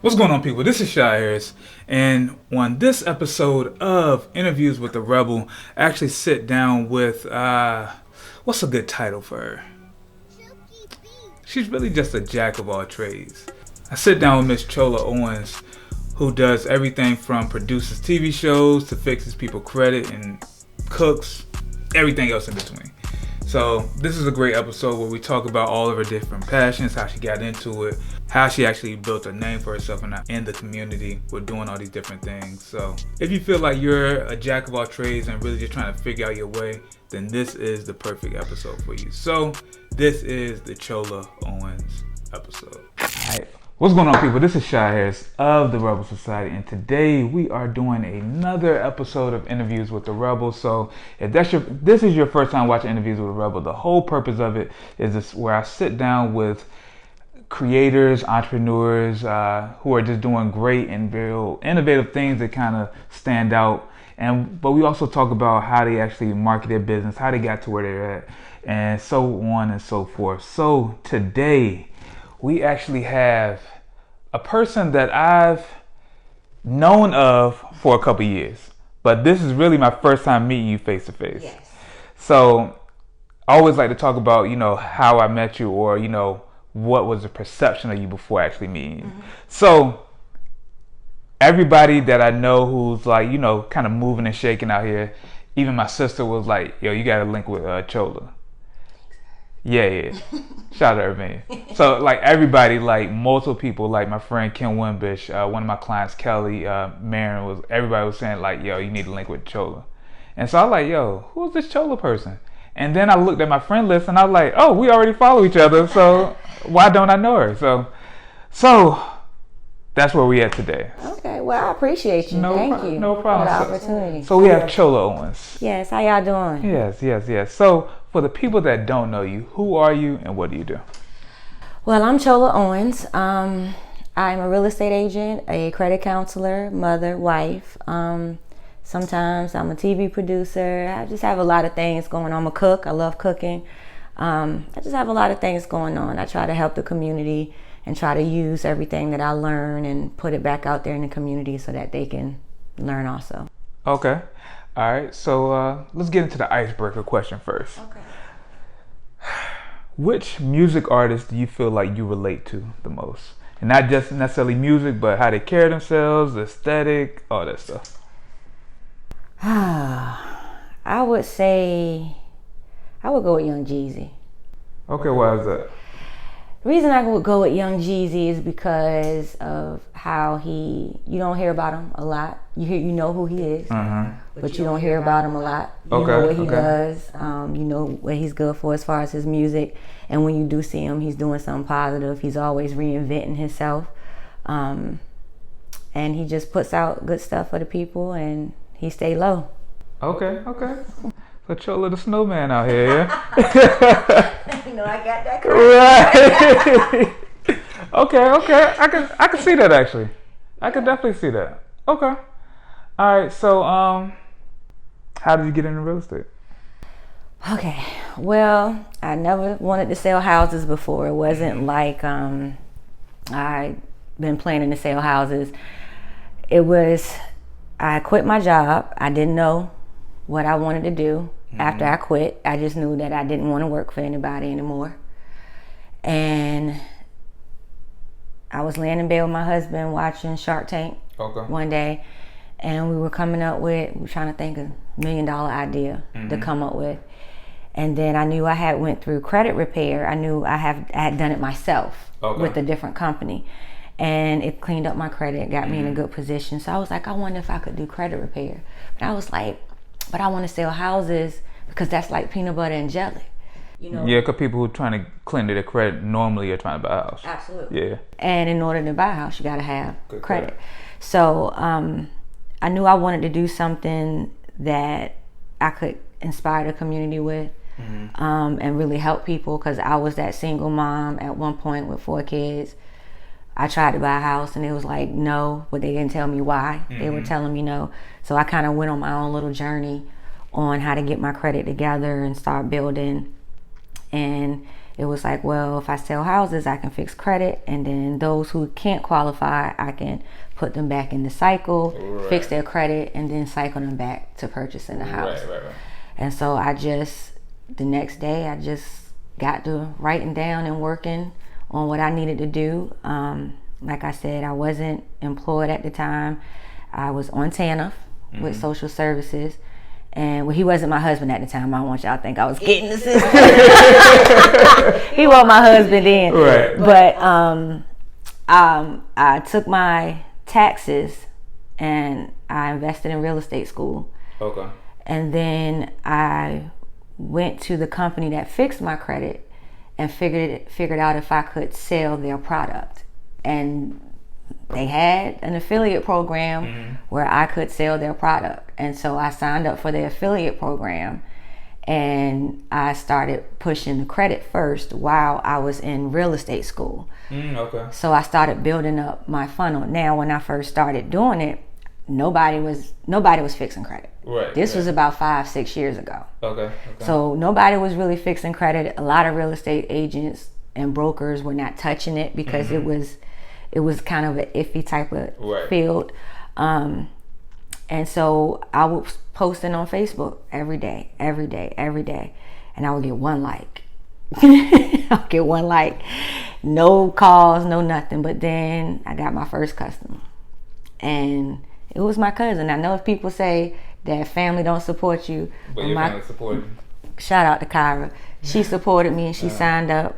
What's going on, people? This is Shy Harris, and on this episode of Interviews with the Rebel, I actually sit down with, what's a good title for her? She's really just a jack of all trades. I sit down with Miss Chola Owens, who does everything from produces TV shows to fixes people credit and cooks, everything else in between. So this is a great episode where we talk about all of her different passions, how she got into it, how she actually built a name for herself in the community with doing all these different things. So if you feel like you're a jack of all trades and really just trying to figure out your way, then this is the perfect episode for you. So this is the Chola Owens episode. Alright, what's going on, people? This is Shy Harris of the Rebel Society, and today we are doing another episode of Interviews with the Rebel. So if this is your first time watching Interviews with the Rebel, the whole purpose of it is this, where I sit down with creators, entrepreneurs who are just doing great and real innovative things that kind of stand out. But we also talk about how they actually market their business, how they got to where they're at, and so on and so forth. So today we actually have a person that I've known of for a couple years, but this is really my first time meeting you face to face. Yes. So I always like to talk about, how I met you, or, what was the perception of you before actually meeting you. Mm-hmm. So everybody that I know who's like, kind of moving and shaking out here, even my sister was like, yo, you got to link with Chola. Yeah. Shout out to Irvine. So like everybody, like multiple people, like my friend Kim Wimbish, one of my clients, Kelly, Marin, everybody was saying like, yo, you need to link with Chola. And so I was like, yo, who's this Chola person? And then I looked at my friend list and I was like, oh, we already follow each other, so why don't I know her? So that's where we at today. Okay, well, I appreciate you. Thank you. No problem. For the opportunity. So we have Chola Owens. Yes, how y'all doing? Yes. So for the people that don't know you, who are you and what do you do? Well, I'm Chola Owens. I'm a real estate agent, a credit counselor, mother, wife. Sometimes I'm a TV producer. I just have a lot of things going on. I'm a cook. I love cooking. I just have a lot of things going on. I try to help the community and try to use everything that I learn and put it back out there in the community so that they can learn also. Okay. All right. So let's get into the icebreaker question first. Okay. Which music artist do you feel like you relate to the most? And not just necessarily music, but how they carry themselves, the aesthetic, all that stuff. I would say I would go with Young Jeezy. Okay, why is that? The reason I would go with Young Jeezy is because of how you don't hear about him a lot. You know who he is, but you don't hear about him a lot. You know what he does. You know what he's good for as far as his music. And when you do see him, he's doing something positive. He's always reinventing himself. And he just puts out good stuff for the people, and he stay low. Okay. So Chola the snowman out here, yeah? You know, I got that correct. Right. Okay. I can see that actually. I can definitely see that. Okay. All right. So how did you get into real estate? Okay. Well, I never wanted to sell houses before. It wasn't like I'd been planning to sell houses. It was I quit my job. I didn't know what I wanted to do. After I quit, I just knew that I didn't want to work for anybody anymore. And I was laying in bed with my husband watching Shark Tank one day, and we were trying to think of $1 million idea to come up with. And then I knew I had went through credit repair. I knew I had done it myself with a different company. And it cleaned up my credit, got me in a good position. So I was like, I wonder if I could do credit repair. But I was like, but I want to sell houses because that's like peanut butter and jelly. Yeah, because people who are trying to clean their credit normally are trying to buy a house. Absolutely. Yeah. And in order to buy a house, you got to have good credit. So I knew I wanted to do something that I could inspire the community with. And really help people, because I was that single mom at one point with 4 kids. I tried to buy a house and it was like no, but they didn't tell me why. They were telling me no. So I kind of went on my own little journey on how to get my credit together and start building. And it was like, well, if I sell houses, I can fix credit, and then those who can't qualify, I can put them back in the cycle, fix their credit, and then cycle them back to purchasing a house. Right. And so the next day, I just got to writing down and working on what I needed to do. Like I said, I wasn't employed at the time. I was on TANF with social services. And he wasn't my husband at the time. I don't want y'all to think I was getting the system. He wasn't my husband then. Right. But I took my taxes and I invested in real estate school. Okay. And then I went to the company that fixed my credit and figured out if I could sell their product. And they had an affiliate program where I could sell their product. And so I signed up for the affiliate program and I started pushing the credit first while I was in real estate school. Okay. So I started building up my funnel. Now, when I first started doing it, nobody was fixing credit. Right. This was about 5-6 years ago. Okay. So nobody was really fixing credit. A lot of real estate agents and brokers were not touching it because it was kind of an iffy type of field. And so I was posting on Facebook every day. And I would get one like. I'll get one like. No calls, no nothing. But then I got my first customer. And it was my cousin. I know if people say that family don't support you. But your family supported you. Shout out to Kyra. She supported me and she signed up.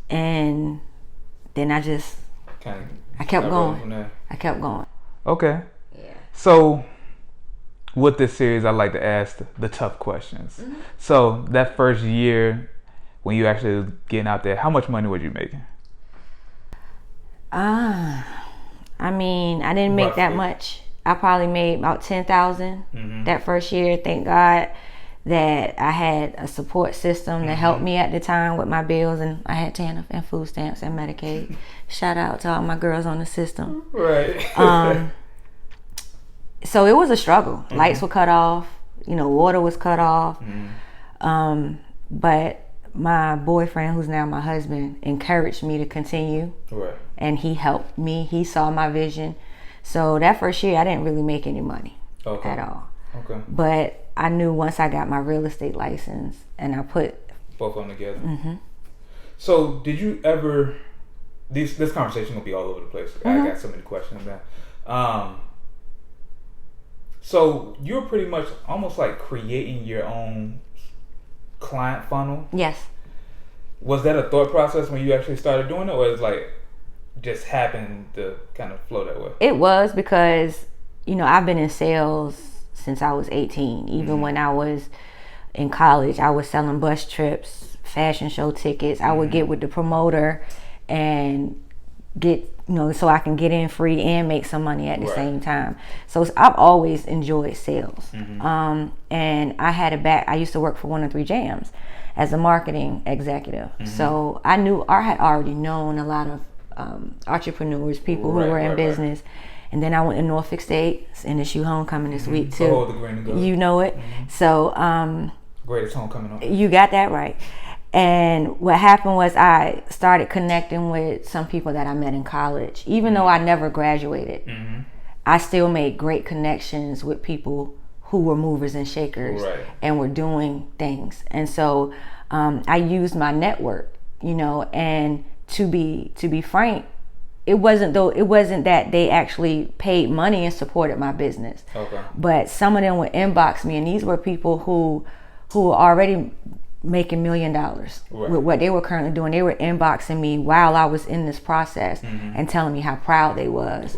And then I kept going. I kept going. Okay. Yeah. So with this series, I like to ask the tough questions. So that first year when you actually was getting out there, how much money were you making? I mean, I didn't make that much. I probably made about $10,000 that first year. Thank God that I had a support system that helped me at the time with my bills, and I had TANF and food stamps and Medicaid. Shout out to all my girls on the system. Right. So it was a struggle. Lights were cut off, water was cut off. But my boyfriend, who's now my husband, encouraged me to continue. Right. And he helped me. He saw my vision. So that first year, I didn't really make any money at all. Okay. But I knew once I got my real estate license and I put both of them together. So did you ever? This conversation will be all over the place. I got so many questions now. So you're pretty much almost like creating your own client funnel. Yes. Was that a thought process when you actually started doing it, or is like just happened to kind of flow that way? It was because I've been in sales since I was 18. Even when I was in college, I was selling bus trips, fashion show tickets. I would get with the promoter and get, so I can get in free and make some money at the same time. So I've always enjoyed sales. And I used to work for 103 Jams as a marketing executive. So I had already known a lot of entrepreneurs, people who were in business. And then I went to Norfolk State, NSU homecoming this week too. Oh, the green and gold. You know it. So greatest homecoming. You got that right. And what happened was I started connecting with some people that I met in college. Even though I never graduated, I still made great connections with people who were movers and shakers and were doing things. And so I used my network, and to be frank, it wasn't that they actually paid money and supported my business. Okay. But some of them would inbox me, and these were people who were already making $1 million with what they were currently doing. They were inboxing me while I was in this process and telling me how proud they was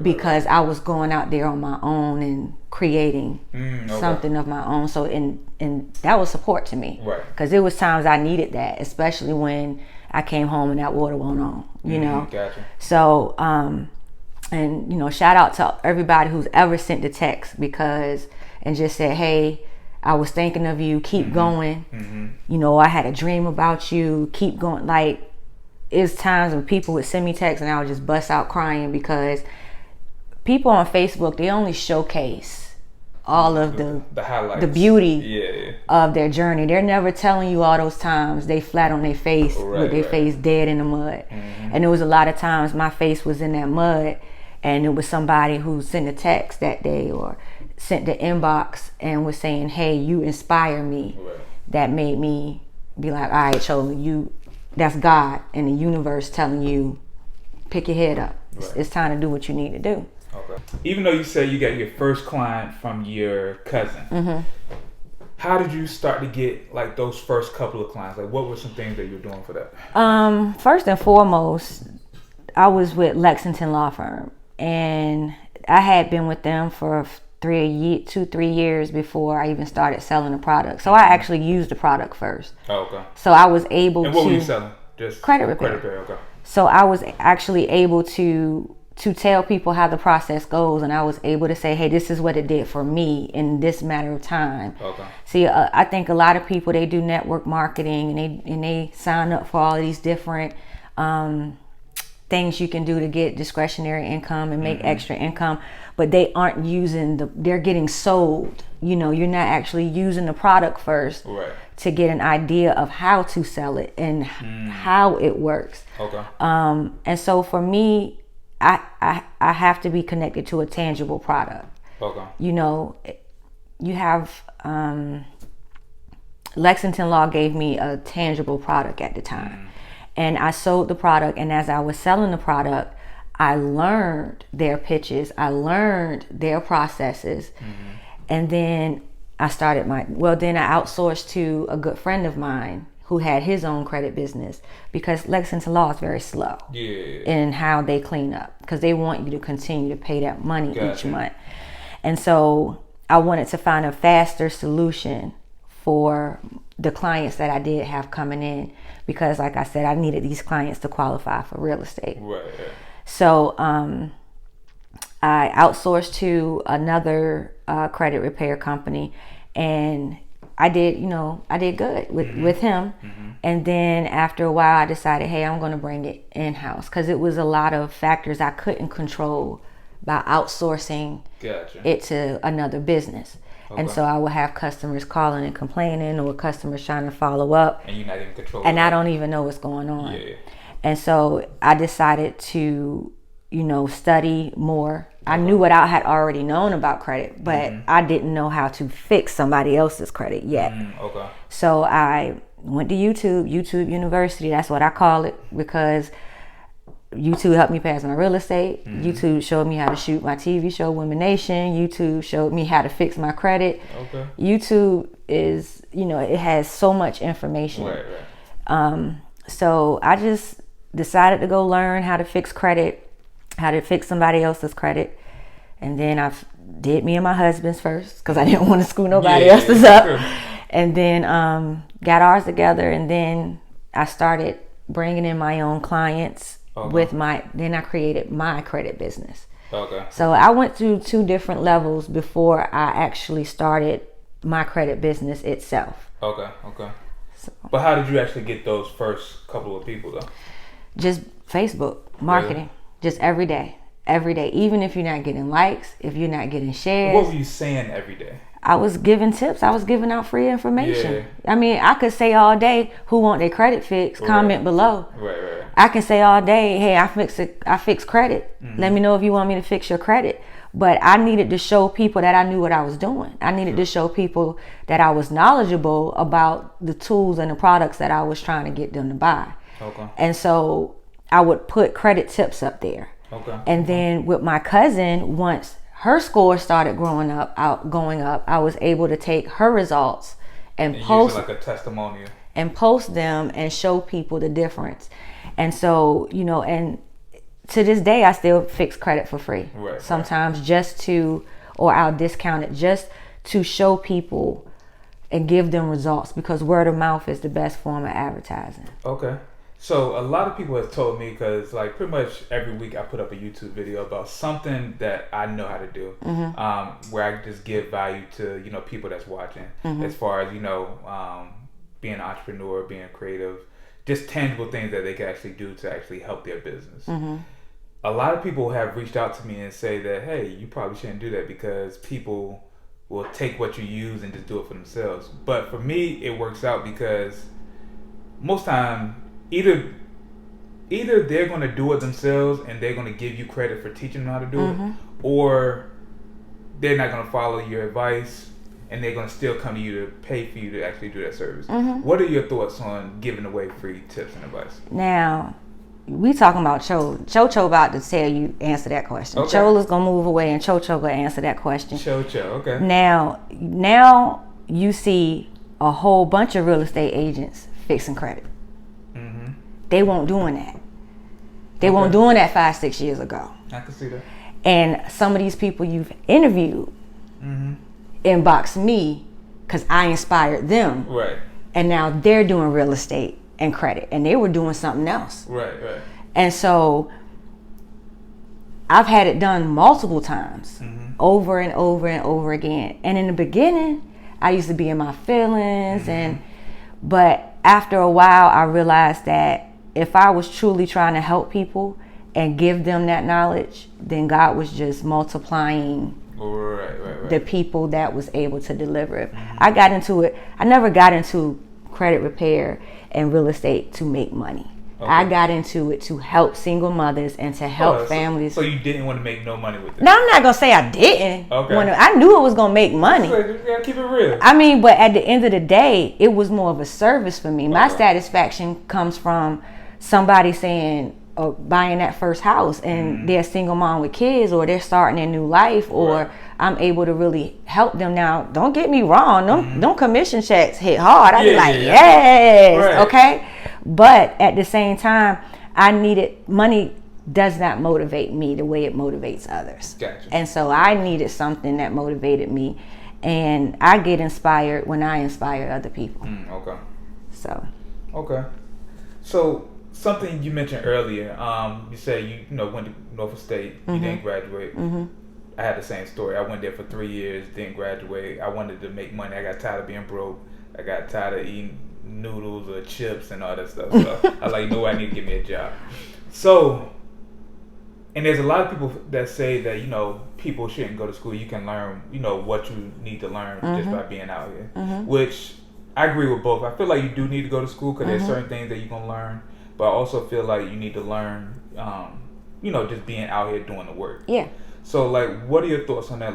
because I was going out there on my own and creating something of my own. So and that was support to me because there was times I needed that, especially when I came home and that water went on, Gotcha. So, and, shout out to everybody who's ever sent the text and just said, hey, I was thinking of you, keep going. I had a dream about you, keep going. Like, it's times when people would send me texts and I would just bust out crying because people on Facebook, they only showcase all of the highlights, the beauty of their journey. They're never telling you all those times they flat on their face with their face dead in the mud. And there was a lot of times my face was in that mud, and it was somebody who sent a text that day or sent the inbox and was saying, hey, you inspire me. That made me be like, all right, Chola, that's God and the universe telling you, pick your head up. It's time to do what you need to do. Okay. Even though you said you got your first client from your cousin, how did you start to get like those first couple of clients? Like, what were some things that you were doing for that? First and foremost, I was with Lexington Law Firm, and I had been with them for 2-3 years before I even started selling the product. So I actually used the product first. Oh, okay. So I was able to. And what were you selling? Just credit repair. Okay. So I was actually able to tell people how the process goes, and I was able to say, hey, this is what it did for me in this matter of time. Okay. See, I think a lot of people, they do network marketing and they sign up for all of these different things you can do to get discretionary income and make extra income, but they aren't they're getting sold. You know, you're not actually using the product first to get an idea of how to sell it and how it works. Okay. And so for me, I have to be connected to a tangible product. Okay. You know, you have Lexington Law gave me a tangible product at the time. And I sold the product, and as I was selling the product, I learned their pitches, I learned their processes, and then I outsourced to a good friend of mine who had his own credit business, because Lexington Law is very slow in how they clean up, because they want you to continue to pay that money each month. And so I wanted to find a faster solution for the clients that I did have coming in, because like I said, I needed these clients to qualify for real estate. So I outsourced to another credit repair company, and I did good with him. And then after a while, I decided, hey, I'm going to bring it in-house, because it was a lot of factors I couldn't control by outsourcing it to another business. And so I would have customers calling and complaining, or customers trying to follow up, and you're not even controlling, and I don't even know what's going on. And so I decided to, study more. I knew what I had already known about credit, but I didn't know how to fix somebody else's credit yet. So I went to YouTube University. That's what I call it, because YouTube helped me pass my real estate. YouTube showed me how to shoot my TV show, Women Nation. YouTube showed me how to fix my credit. YouTube is, it has so much information. So I just decided to go learn how to fix credit, how to fix somebody else's credit. And then I did me and my husband's first, because I didn't want to screw nobody else's up. And then got ours together. And then I started bringing in my own clients. Then I created my credit business. So I went through 2 different levels before I actually started my credit business itself. So, but how did you actually get those first couple of people though? Just Facebook marketing, just every day. Even if you're not getting likes, if you're not getting shares. What were you saying every day? I was giving tips. I was giving out free information. I mean, I could say all day, who want their credit fixed? Comment below. I can say all day, hey, I fix credit. Let me know if you want me to fix your credit. But I needed to show people that I knew what I was doing. I needed to show people that I was knowledgeable about the tools and the products that I was trying to get them to buy. And so I would put credit tips up there. And then with my cousin, once her score started going up, I was able to take her results and post like a testimonial and post them and show people the difference. And so, and to this day, I still fix credit for free. Sometimes or I'll discount it just to show people and give them results, because word of mouth is the best form of advertising. So a lot of people have told me, because like pretty much every week I put up a YouTube video about something that I know how to do, where I just give value to people that's watching, as far as being an entrepreneur, being creative, just tangible things that they can actually do to actually help their business. A lot of people have reached out to me and say that, hey, you probably shouldn't do that, because people will take what you use and just do it for themselves. But for me, it works out because most time either they're going to do it themselves and they're going to give you credit for teaching them how to do it, or they're not going to follow your advice and they're going to still come to you to pay for you to actually do that service. What are your thoughts on giving away free tips and advice? Now, we talking about Cho about to tell you, answer that question. Okay. Chola's going to move away and Cho going to answer that question. Cho, okay. Now you see a whole bunch of real estate agents fixing credit. They weren't doing that. They weren't doing that 5-6 years ago. I can see that. And some of these people you've interviewed inbox me because I inspired them. Right. And now they're doing real estate and credit, and they were doing something else. Right. And so I've had it done multiple times, over and over and over again. And in the beginning, I used to be in my feelings, but after a while, I realized that if I was truly trying to help people and give them that knowledge, then God was just multiplying the people that was able to deliver it. I got into it. I never got into credit repair and real estate to make money. I got into it to help single mothers and to help families. So you didn't want to make no money with it? No, I'm not going to say I didn't. Okay. I knew it was going to make money. You gotta keep it real. I mean, but at the end of the day, it was more of a service for me. My satisfaction comes from somebody saying, or buying that first house and they're a single mom with kids, or they're starting a new life, or I'm able to really help them. Now, don't get me wrong. Them commission checks hit hard. I'd be like, yes, okay. But at the same time, money does not motivate me the way it motivates others. Gotcha. And so I needed something that motivated me. And I get inspired when I inspire other people. Okay. So. So something you mentioned earlier, you said you went to Norfolk State, you didn't graduate. I had the same story. I went there for 3 years, didn't graduate. I wanted to make money. I got tired of being broke. I got tired of eating noodles or chips and all that stuff. So I was like, I need to get me a job. So, and there's a lot of people that say that, people shouldn't go to school. You can learn, what you need to learn just by being out here, which I agree with both. I feel like you do need to go to school because there's certain things that you're going to learn, but I also feel like you need to learn, just being out here doing the work. Yeah. So, what are your thoughts on that?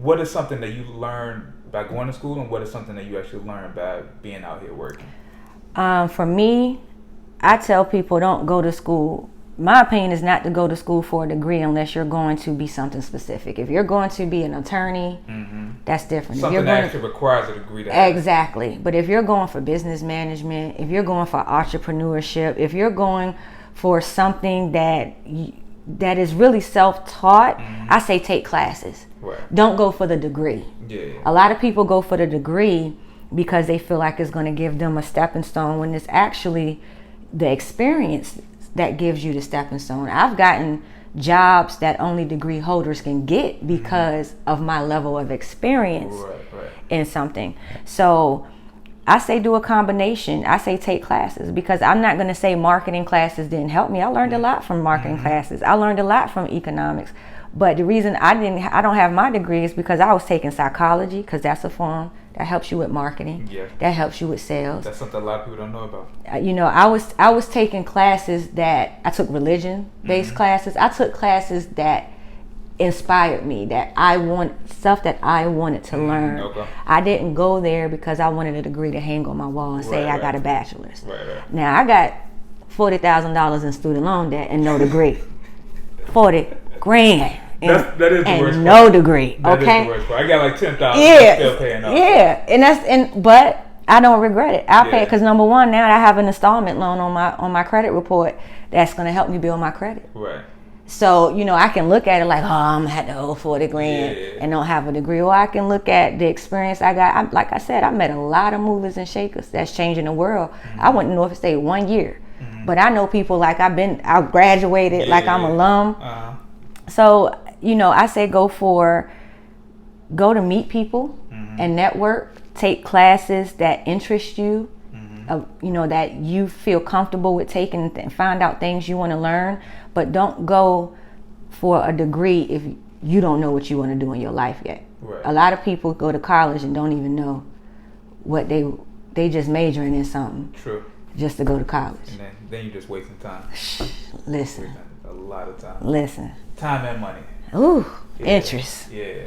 What is something that you learned by going to school, and what is something that you actually learned by being out here working? For me, I tell people don't go to school. My opinion is not to go to school for a degree unless you're going to be something specific. If you're going to be an attorney, that's different. Something that actually requires a degree to have. Exactly. But if you're going for business management, if you're going for entrepreneurship, if you're going for something that is really self-taught, I say take classes. Right. Don't go for the degree. Yeah. A lot of people go for the degree because they feel like it's going to give them a stepping stone, when it's actually the experience that gives you the stepping stone. I've gotten jobs that only degree holders can get because of my level of experience in something. So I say do a combination. I say take classes, because I'm not going to say marketing classes didn't help me. I learned a lot from marketing classes. I learned a lot from economics. But the reason I don't have my degree is because I was taking psychology, because that's a form that helps you with marketing. Yeah. That helps you with sales. That's something a lot of people don't know about. I was taking classes that I took religion-based classes. I took classes that inspired me, that I wanted to learn. Okay. I didn't go there because I wanted a degree to hang on my wall and say I got a bachelor's. Right. Now I got $40,000 in student loan debt and no degree. 40 grand. That is the worst no part. degree. That Okay. is the worst part. I got like 10,000. Yeah. Still paying off. Yeah, but I don't regret it. I pay, because number one, now I have an installment loan on my credit report that's going to help me build my credit. Right. So, I can look at it like, I'm going to have to owe 40 grand and don't have a degree. Or I can look at the experience I got. Like I said, I met a lot of movers and shakers that's changing the world. I went to Norfolk State 1 year. But I know people like I graduated, like I'm alum. So, I say go to meet people and network, take classes that interest you, that you feel comfortable with taking, and find out things you want to learn. But don't go for a degree if you don't know what you want to do in your life yet. Right. A lot of people go to college and don't even know what they just majoring in something. True. Just to go to college. And then you're just wasting time. Listen. Wasting a lot of time. Listen. Time and money. Ooh, interest. Yeah.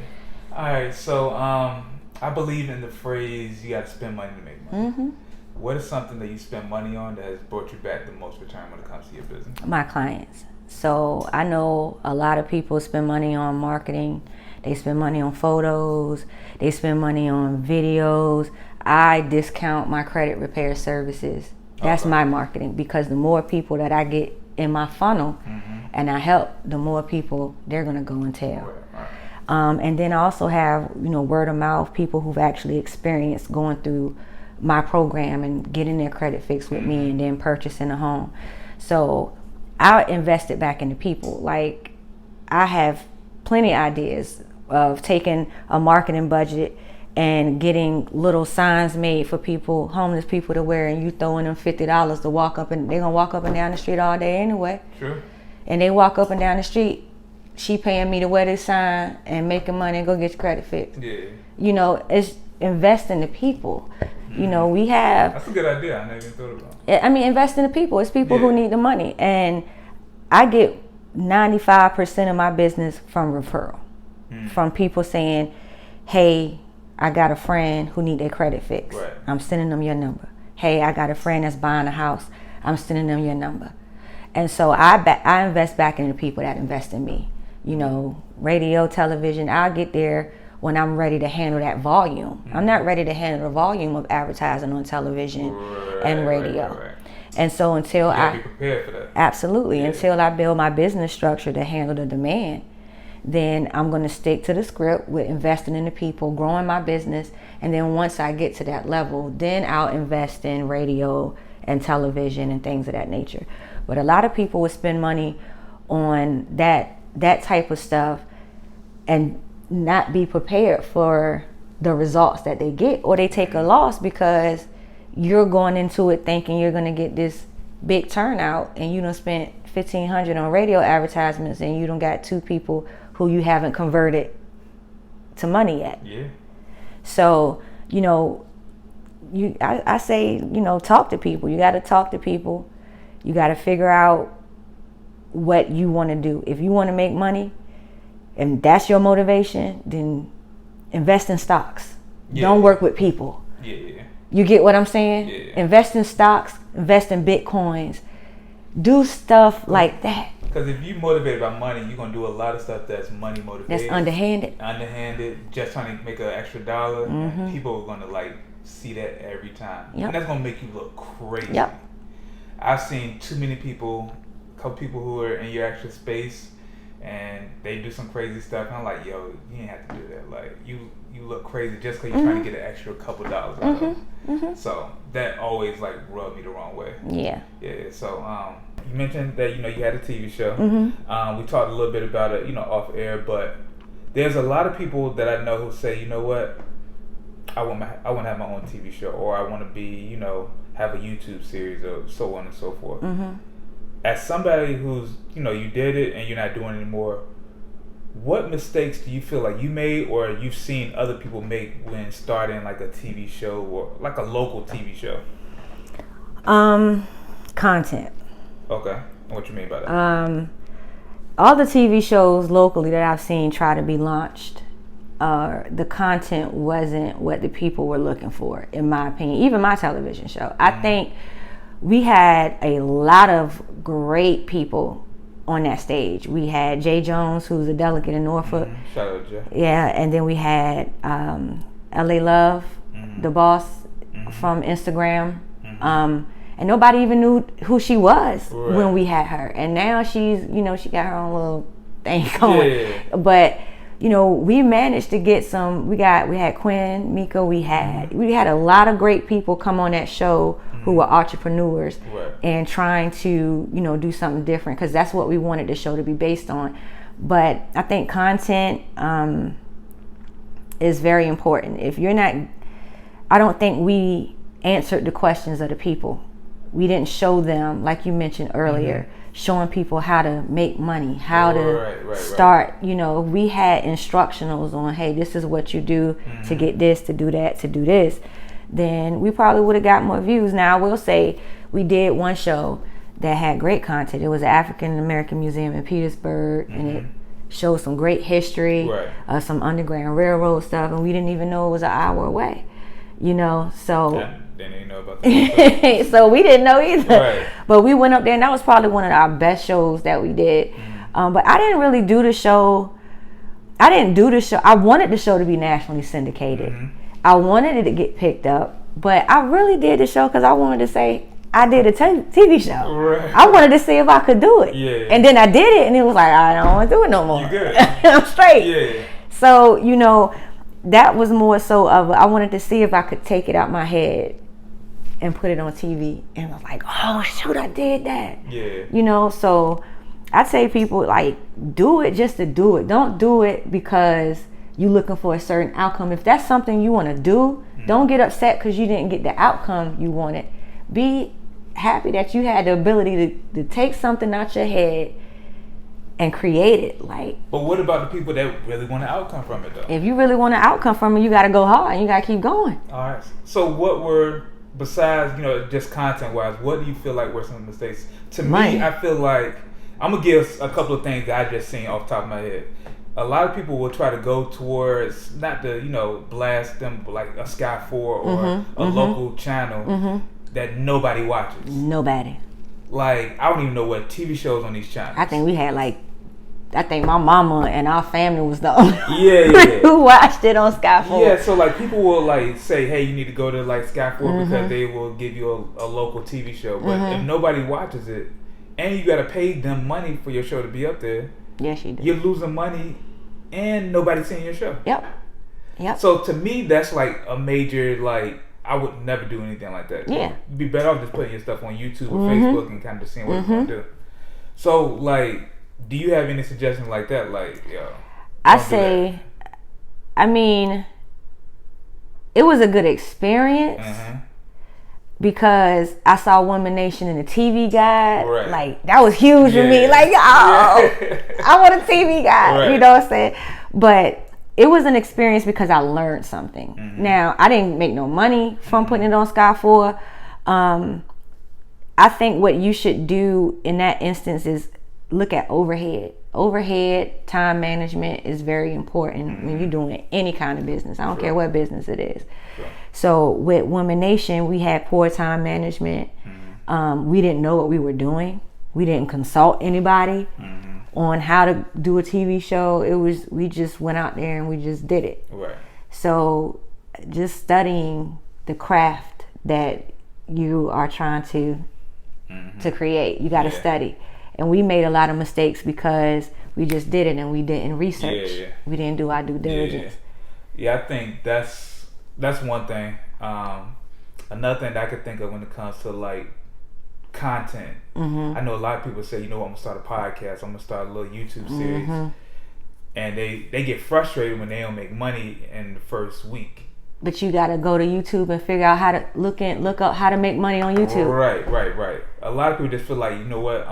All right. So I believe in the phrase you got to spend money to make money. Mm-hmm. What is something that you spend money on that has brought you back the most return when it comes to your business? My clients. So I know a lot of people spend money on marketing. They spend money on photos. They spend money on videos. I discount my credit repair services. That's my marketing, because the more people that I get in my funnel and I help, the more people they're going to go and tell. Right. And then I also have, word of mouth, people who've actually experienced going through my program and getting their credit fixed with me and then purchasing a home. So I invest it back into people. Like, I have plenty of ideas of taking a marketing budget and getting little signs made for people, homeless people to wear, and you throwing them $50 to walk up, and they're gonna walk up and down the street all day anyway. Sure. And they walk up and down the street, she paying me to wear this sign and making money and go get your credit fixed. Yeah. It's invest in the people. We have. That's a good idea. I never even thought about it. I mean, invest in the people. It's people who need the money, and I get 95% of my business from referral, from people saying, "Hey, I got a friend who need their credit fixed. Right. I'm sending them your number. Hey, I got a friend that's buying a house. I'm sending them your number." And so I invest back in the people that invest in me. Radio, television. I'll get there when I'm ready to handle that volume. I'm not ready to handle the volume of advertising on television and radio. Right. And so until you gotta be prepared for that. Absolutely. Until I build my business structure to handle the demand, then I'm going to stick to the script with investing in the people, growing my business. And then once I get to that level, then I'll invest in radio and television and things of that nature. But a lot of people would spend money on that type of stuff and not be prepared for the results that they get, or they take a loss because you're going into it thinking you're going to get this big turnout, and you done spent $1,500 on radio advertisements, and you done got 2 people who you haven't converted to money yet. Yeah. So, I say, talk to people. You got to talk to people. You got to figure out what you want to do. If you want to make money and that's your motivation, then invest in stocks. Don't work with people. Yeah. You get what I'm saying? Yeah. Invest in stocks, invest in Bitcoins. Do stuff like that. Because if you're motivated by money, you're going to do a lot of stuff that's money motivated. That's underhanded. Just trying to make an extra dollar. And people are going to see that every time. Yep. And that's going to make you look crazy. Yep. I've seen too many people, a couple people who are in your actual space, and they do some crazy stuff. And I'm like, yo, you ain't have to do that. Like, you look crazy just because you're trying to get an extra couple dollars out of it. So that always rubbed me the wrong way. Yeah. Yeah. So you mentioned that you had a TV show. We talked a little bit about it, off air. But there's a lot of people that I know who say, you know what, I want to have my own TV show, or I want to be, have a YouTube series, or so on and so forth. As somebody who's, you did it and you're not doing it anymore, what mistakes do you feel like you made, or you've seen other people make when starting a TV show, or a local TV show? Content. Okay. What you mean by that? All the TV shows locally that I've seen try to be launched, the content wasn't what the people were looking for, in my opinion. Even my television show. I think we had a lot of great people on that stage. We had Jay Jones, who's a delegate in Norfolk. Shout out Jay. Yeah, and then we had LA Love, the boss from Instagram. And nobody even knew who she was when we had her. And now she's, she got her own little thing going. Yeah. But, we managed to get some. We had Quinn, Mika. We had a lot of great people come on that show who were entrepreneurs and trying to, do something different, because that's what we wanted the show to be based on. But I think content is very important. If you're not, I don't think we answered the questions of the people. We didn't show them, like you mentioned earlier, showing people how to make money, how to start. You know, we had instructionals on, hey, this is what you do to get this, to do that, to do this, then we probably would have got more views. Now, I will say we did one show that had great content. It was an African American museum in Petersburg, and it showed some great history, some Underground Railroad stuff, and we didn't even know it was an hour away. You know, so didn't even know about that. so we didn't know either. But we went up there, and that was probably one of our best shows that we did. But I didn't really do the show. I didn't do the show. I wanted the show to be nationally syndicated. I wanted it to get picked up, but I really did the show because I wanted to say I did a TV show. I wanted to see if I could do it. And then I did it, and it was like, I don't want to do it no more. You good? I'm straight. So, you know, that was more so of I wanted to see if I could take it out my head and put it on TV, and I was like, oh shoot, I did that. You know, so I'd say people, like, do it just to do it. Don't do it because you're looking for a certain outcome. If that's something you want to do, don't get upset because you didn't get the outcome you wanted. Be happy that you had the ability to take something out your head and create it. Like, but what about the people that really want an outcome from it, though? If you really want an outcome from it, you got to go hard and you got to keep going. All right. So what were, besides, you know, just content wise, what do you feel like were some mistakes? To me, I feel like I'm gonna give a couple of things that I just seen off the top of my head. A lot of people will try to go towards, not to, you know, blast them like a Sky 4 or a local channel that nobody watches. Nobody. Like, I don't even know what TV shows on these channels. I think we had I think my mama and our family was the only who watched it on Sky 4. Yeah, so like people will like say, hey, you need to go to like Sky 4 because they will give you a local TV show. But if nobody watches it and you got to pay them money for your show to be up there, yes, you do. You're losing money and nobody's seeing your show. Yep. So to me, that's like a major, like, I would never do anything like that. Yeah. You'd be better off just putting your stuff on YouTube or Facebook and kind of seeing what it's going to do. So, like, do you have any suggestions like that? Like, I say, I mean, it was a good experience because I saw Woman Nation in the TV guide. Like, that was huge for me. Like, I want a TV guide. You know what I'm saying? But it was an experience because I learned something. Now, I didn't make no money from putting it on Sky 4. I think what you should do in that instance is look at overhead. Overhead, time management is very important when you're doing any kind of business. I don't care what business it is. So with Woman Nation, we had poor time management. We didn't know what we were doing. We didn't consult anybody on how to do a TV show. We just went out there and we just did it. So just studying the craft that you are trying to create, you got to study. And we made a lot of mistakes because we just did it and we didn't research. We didn't do our due diligence. I think that's one thing. Another thing that I could think of when it comes to like content. I know a lot of people say, you know what, I'm gonna start a podcast, I'm gonna start a little YouTube series. And they get frustrated when they don't make money in the first week. But you gotta go to YouTube and figure out how to look up how to make money on YouTube. Right. A lot of people just feel like, you know what,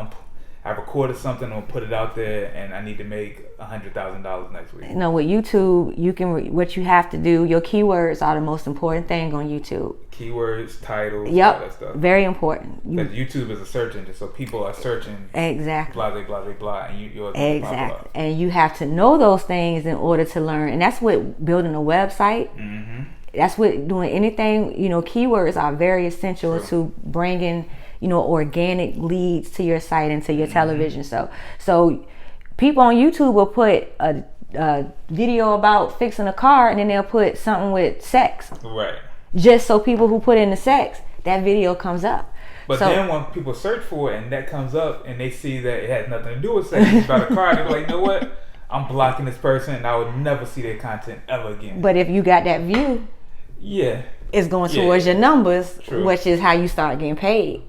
I recorded something and put it out there, and I need to make $100,000 next week. No, with YouTube, you can. What you have to do, your keywords are the most important thing on YouTube. Keywords, titles, all that stuff. Very important. Because YouTube is a search engine, so people are searching. Exactly. Blah, and yours exactly. And you have to know those things in order to learn, and that's what building a website. That's what doing anything. You know, keywords are very essential to bringing, you know, organic leads to your site and to your television. So people on YouTube will put a video about fixing a car, and then they'll put something with sex. Just so people who put in the sex, that video comes up. But then when people search for it and that comes up and they see that it has nothing to do with sex, it's about a car, they're like, you know what? I'm blocking this person and I would never see their content ever again. But if you got that view, it's going towards your numbers, which is how you start getting paid.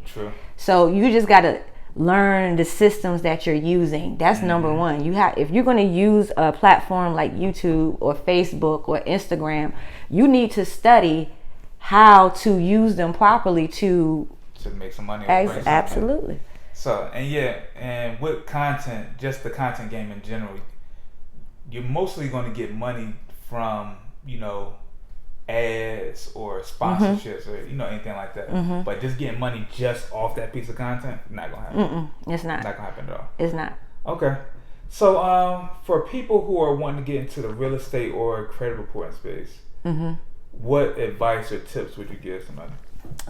So you just got to learn the systems that you're using. That's number one. If you're going to use a platform like YouTube or Facebook or Instagram, you need to study how to use them properly to make some money. Absolutely. So, and with content, just the content game in general, you're mostly going to get money from, ads or sponsorships or, anything like that. But just getting money just off that piece of content, not going to happen. It's not. Not going to happen at all. It's not. Okay. So, for people who are wanting to get into the real estate or credit reporting space, what advice or tips would you give somebody?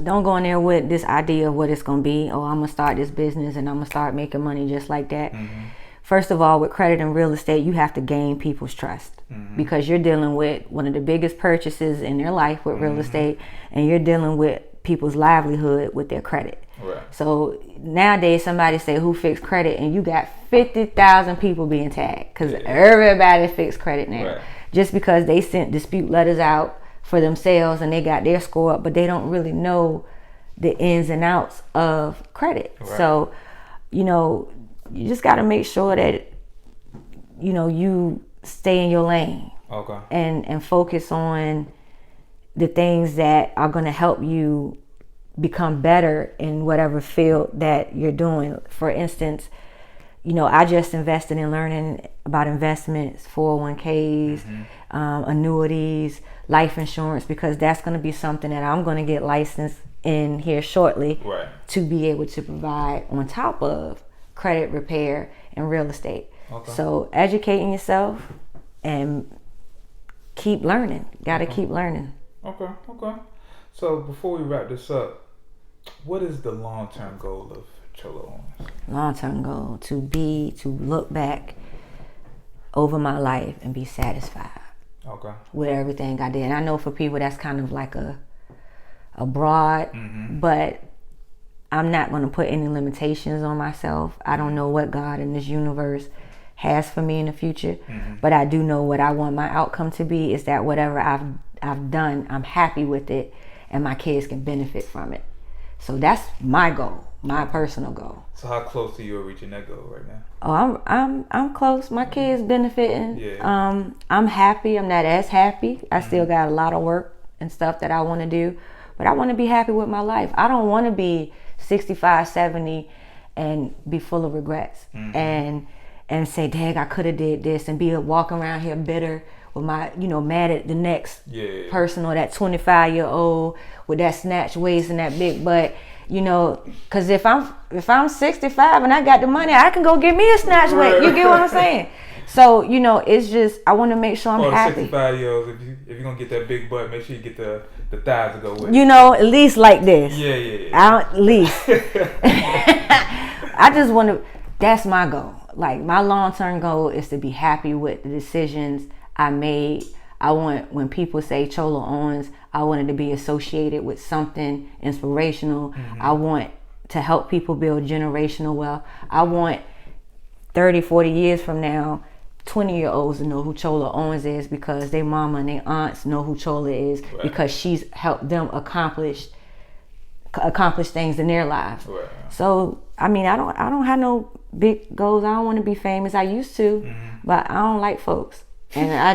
Don't go in there with this idea of what it's going to be. Oh, I'm going to start this business and I'm going to start making money just like that. First of all, with credit and real estate, you have to gain people's trust because you're dealing with one of the biggest purchases in their life with real estate, and you're dealing with people's livelihood with their credit. Right. So nowadays, somebody say who fixed credit, and you got 50,000 people being tagged because everybody fixed credit now. Right. Just because they sent dispute letters out for themselves and they got their score up, but they don't really know the ins and outs of credit. Right. So, you just got to make sure that, you stay in your lane. Okay. And focus on the things that are going to help you become better in whatever field that you're doing. For instance, I just invested in learning about investments, 401ks, annuities, life insurance, because that's going to be something that I'm going to get licensed in here shortly to be able to provide on top of credit repair and real estate. Okay. So educating yourself and keep learning. Got to keep learning. Okay. So before we wrap this up, what is the long-term goal of Chola Owens? Long-term goal to look back over my life and be satisfied. Okay. With everything I did. And I know for people that's kind of like a broad, but I'm not going to put any limitations on myself. I don't know what God in this universe has for me in the future, but I do know what I want my outcome to be is that whatever I've done, I'm happy with it, and my kids can benefit from it. So that's my goal, my personal goal. So how close are you to reaching that goal right now? Oh, I'm close. My kids benefiting. Yeah. I'm happy. I'm not as happy. I still got a lot of work and stuff that I want to do, but I want to be happy with my life. I don't want to be 65, 70 and be full of regrets and say, dang, I could have did this, and be walking around here bitter with my, mad at the next person, or that 25-year-old with that snatched waist and that big butt, because if I'm 65 and I got the money, I can go get me a snatched waist. You get what I'm saying? So, it's just, I want to make sure I'm happy. 65-year-olds, if you're going to get that big butt, make sure you get the thighs to go with it. At least like this. Yeah. At least. I just want to, that's my goal. Like, my long-term goal is to be happy with the decisions I made. I want, when people say Chola Owens, I want it to be associated with something inspirational. I want to help people build generational wealth. I want 30, 40 years from now, 20-year-olds to know who Chola Owens is because their mama and their aunts know who Chola is because she's helped them accomplish things in their lives. Right. So, I don't have no big goals. I don't want to be famous. I used to, but I don't like folks. And I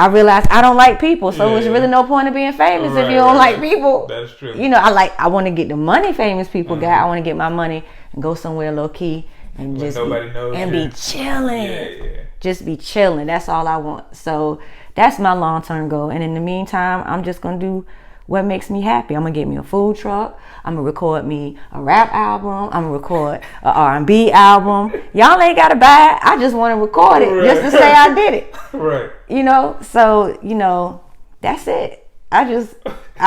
realized I don't like people. So there's really no point of being famous if you don't like people. That's true. I want to get the money famous people got. I want to get my money and go somewhere low key and just be chilling. Yeah. Just be chilling. That's all I want. So that's my long-term goal. And in the meantime, I'm just going to do what makes me happy. I'm going to get me a food truck. I'm going to record me a rap album. I'm going to record an R&B album. Y'all ain't got to buy it. I just want to record it just to say I did it. Right. So, that's it. I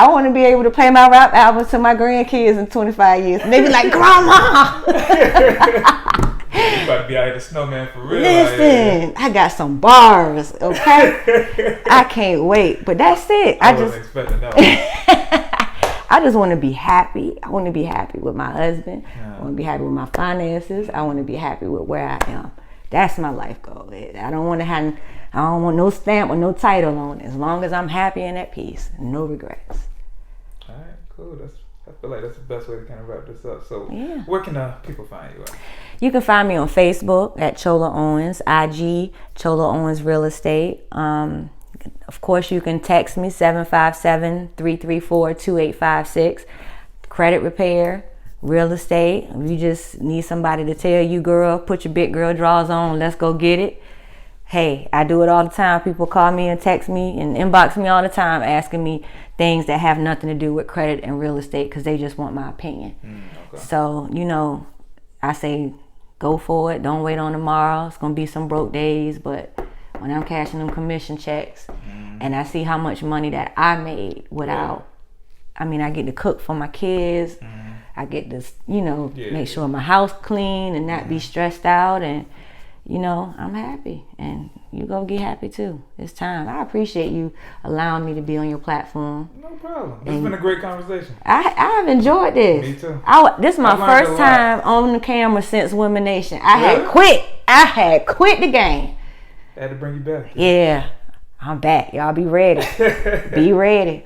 want to be able to play my rap album to my grandkids in 25 years. And they be like, Grandma! You about to be out of the snowman for real. Listen, I got some bars, okay? I can't wait. But that's it. I wasn't expecting that. I just want to be happy. I want to be happy with my husband. I want to be happy with my finances. I want to be happy with where I am. That's my life goal. I don't want no stamp or no title on it. As long as I'm happy and at peace. No regrets. All right, cool. I feel like that's the best way to kind of wrap this up. So where can people find you at? You can find me on Facebook at Chola Owens, IG, Chola Owens Real Estate. Of course, you can text me 757-334-2856. Credit repair, real estate. If you just need somebody to tell you, girl, put your big girl drawers on, let's go get it. Hey, I do it all the time. People call me and text me and inbox me all the time asking me things that have nothing to do with credit and real estate because they just want my opinion. Okay. So, you know, I say go for it. Don't wait on tomorrow. It's going to be some broke days, but when I'm cashing them commission checks and I see how much money that I made without, I mean, I get to cook for my kids. I get to, you know, make sure my house clean and not be stressed out, and, you know, I'm happy, and you go get happy too. It's time. I appreciate you allowing me to be on your platform. No problem. This has been a great conversation. I've enjoyed this. Me too. This is my first time on the camera since Women Nation. I had quit the game. I had to bring you back. Yeah, I'm back. Y'all be ready. Be ready.